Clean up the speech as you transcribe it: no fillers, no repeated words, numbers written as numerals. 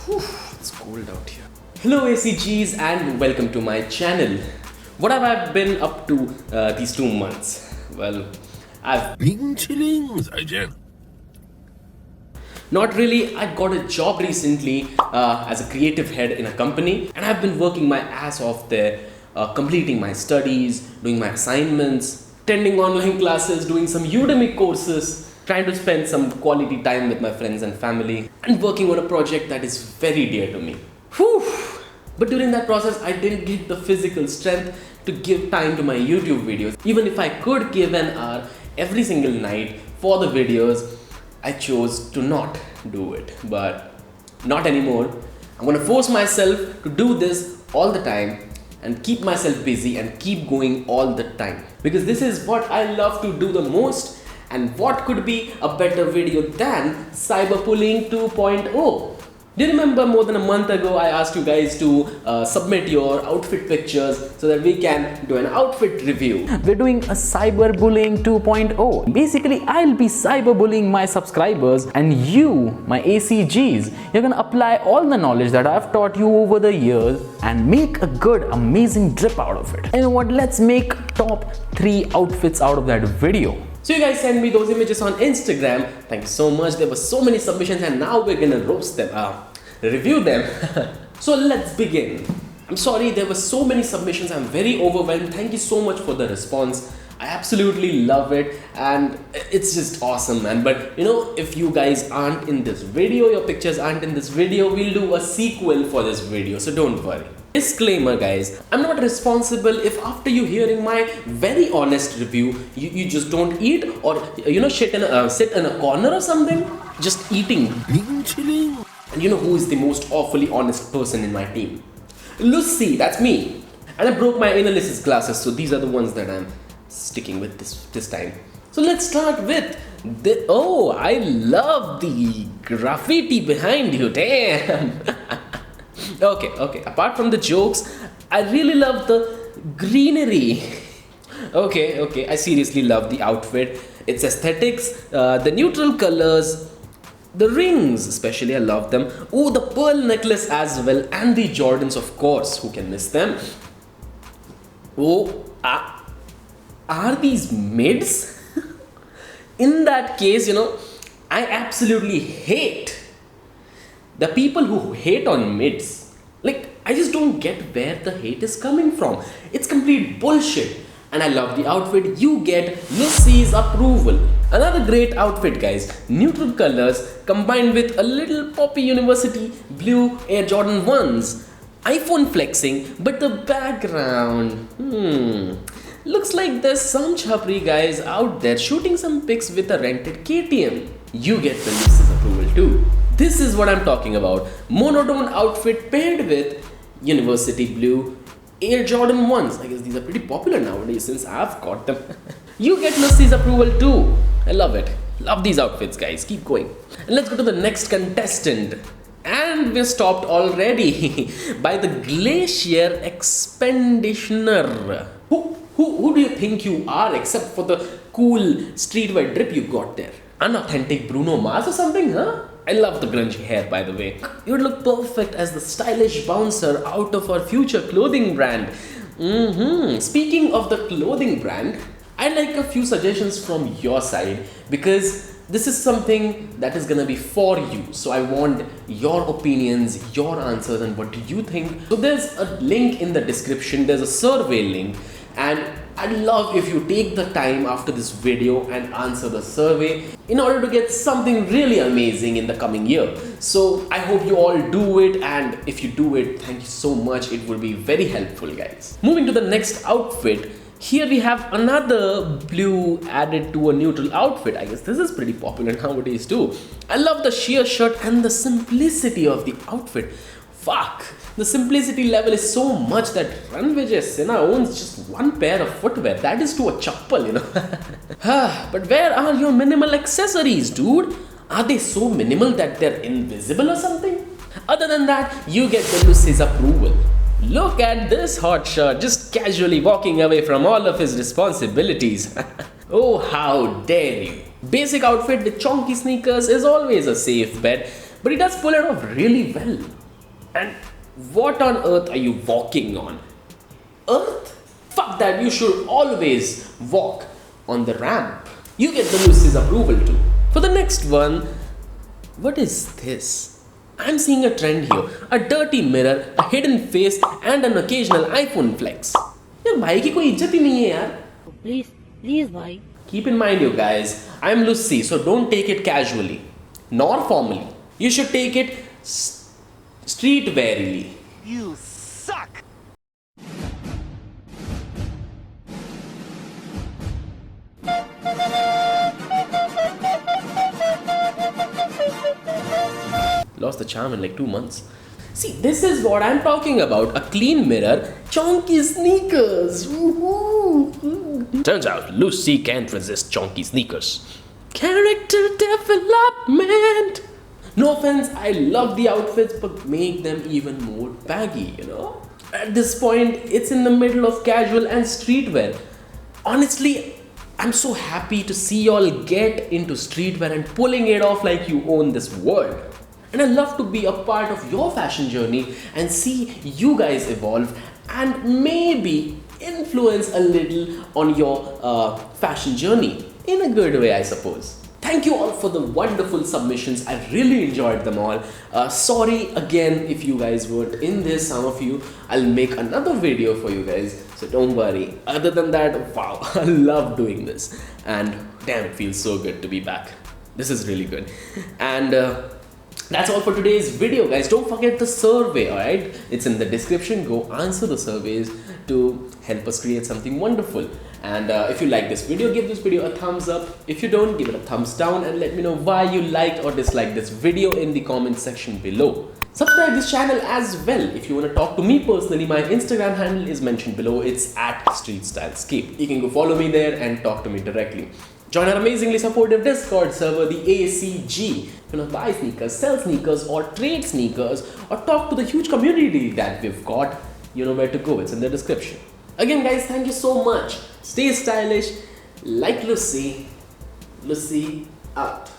Whew, it's cold out here. Hello ACGs and welcome to my channel. What have I been up to these 2 months? Well, I've been chilling, Sergeant. Not really. I got a job recently as a creative head in a company, and I've been working my ass off there, completing my studies, doing my assignments, attending online classes, doing some Udemy courses, trying to spend some quality time with my friends and family, and working on a project that is very dear to me. Whew. But during that process, I didn't get the physical strength to give time to my YouTube videos. Even if I could give an hour every single night for the videos, I chose to not do it, but not anymore. I'm gonna force myself to do this all the time and keep myself busy and keep going all the time, because this is what I love to do the most. And what could be a better video than Cyberpullying 2.0? Do you remember more than a month ago I asked you guys to submit your outfit pictures so that we can do an outfit review? We're doing a Cyberbullying 2.0. Basically, I'll be cyberbullying my subscribers, and you, my ACGs, you're gonna apply all the knowledge that I've taught you over the years and make a good, amazing drip out of it. And you know what? Let's make top 3 outfits out of that video. So you guys send me those images on Instagram. Thank you so much. There were so many submissions and now we're gonna roast them, review them. So let's begin. I'm sorry there were so many submissions. I'm very overwhelmed. Thank you so much for the response. I absolutely love it and it's just awesome, man. But you know, if you guys aren't in this video, your pictures aren't in this video, we'll do a sequel for this video, so don't worry. Disclaimer guys, I'm not responsible if after you hearing my very honest review, you just don't eat or you know sit in a corner or something, just eating. Chilling. And you know who is the most awfully honest person in my team? LuSSSi, that's me. And I broke my analysis classes, so these are the ones that I'm sticking with this time. So let's start with the, oh, I love the graffiti behind you, damn. Okay, apart from the jokes, I really love the greenery. Okay, I seriously love the outfit, its aesthetics, the neutral colors, the rings especially, I love them. Oh, the pearl necklace as well, and the Jordans, of course, who can miss them. Oh, are these mids? In that case, you know, I absolutely hate the people who hate on mids. Like, I just don't get where the hate is coming from. It's complete bullshit. And I love the outfit. You get LuSSSi's approval. Another great outfit, guys. Neutral colors combined with a little poppy university blue Air Jordan 1s. iPhone flexing, but the background, looks like there's some chapri guys out there shooting some pics with a rented KTM. You get the LuSSSi's approval too. This is what I'm talking about. Monotone outfit paired with university blue Air Jordan 1s. I guess these are pretty popular nowadays since I've got them. You get LuSSSi's approval too. I love it. Love these outfits, guys. Keep going. And let's go to the next contestant. And we're stopped already by the Glacier Expenditioner. Who do you think you are, except for the cool streetwear drip you got there? Unauthentic Bruno Mars or something, huh? I love the grungy hair, by the way. You would look perfect as the stylish bouncer out of our future clothing brand. Speaking of the clothing brand, I'd like a few suggestions from your side, because this is something that is gonna be for you. So I want your opinions, your answers, and what do you think? So there's a link in the description, there's a survey link, and I'd love if you take the time after this video and answer the survey in order to get something really amazing in the coming year. So I hope you all do it, and if you do it, thank you so much. It will be very helpful, guys. Moving to the next outfit. Here we have another blue added to a neutral outfit. I guess this is pretty popular nowadays too. I love the sheer shirt and the simplicity of the outfit. Fuck, the simplicity level is so much that John Cena owns just one pair of footwear. That is to a chappal, you know. But where are your minimal accessories, dude? Are they so minimal that they're invisible or something? Other than that, you get the LuSSSi's approval. Look at this hotshot, just casually walking away from all of his responsibilities. Oh, how dare you. Basic outfit with chonky sneakers is always a safe bet. but he does pull it off really well. And what on earth are you walking on? Earth? Fuck that, you should always walk on the ramp. You get the LuSSSi's approval too. For the next one, what is this? I'm seeing a trend here. A dirty mirror, a hidden face and an occasional iPhone flex. यार भाई की कोई इज्जत ही नहीं है यार. Please bhai. Keep in mind, you guys, I'm LuSSSi, so don't take it casually, nor formally. You should take it street-wearily. You suck! Lost the charm in like 2 months. See, this is what I'm talking about. A clean mirror, chonky sneakers. Woohoo! Turns out LuSSSi can't resist chonky sneakers. Character development. No offense, I love the outfits, but make them even more baggy, you know? At this point, it's in the middle of casual and streetwear. Honestly, I'm so happy to see y'all get into streetwear and pulling it off like you own this world. And I love to be a part of your fashion journey and see you guys evolve and maybe influence a little on your fashion journey in a good way, I suppose. Thank you all for the wonderful submissions. I really enjoyed them all. Sorry again if you guys weren't in this, some of you. I'll make another video for you guys, so don't worry. Other than that, wow, I love doing this. And damn, it feels so good to be back. This is really good. And that's all for today's video, guys. Don't forget the survey, alright? It's in the description. Go answer the surveys to help us create something wonderful. And if you like this video, give this video a thumbs up. If you don't, give it a thumbs down and let me know why you liked or disliked this video in the comment section below. Subscribe this channel as well. If you want to talk to me personally, my Instagram handle is mentioned below. It's at StreetStyleScape. You can go follow me there and talk to me directly. Join our amazingly supportive Discord server, the ACG. If you want to buy sneakers, sell sneakers, or trade sneakers, or talk to the huge community that we've got, you know where to go. It's in the description. Again, guys, thank you so much. Stay stylish, like LuSSSi. LuSSSi out.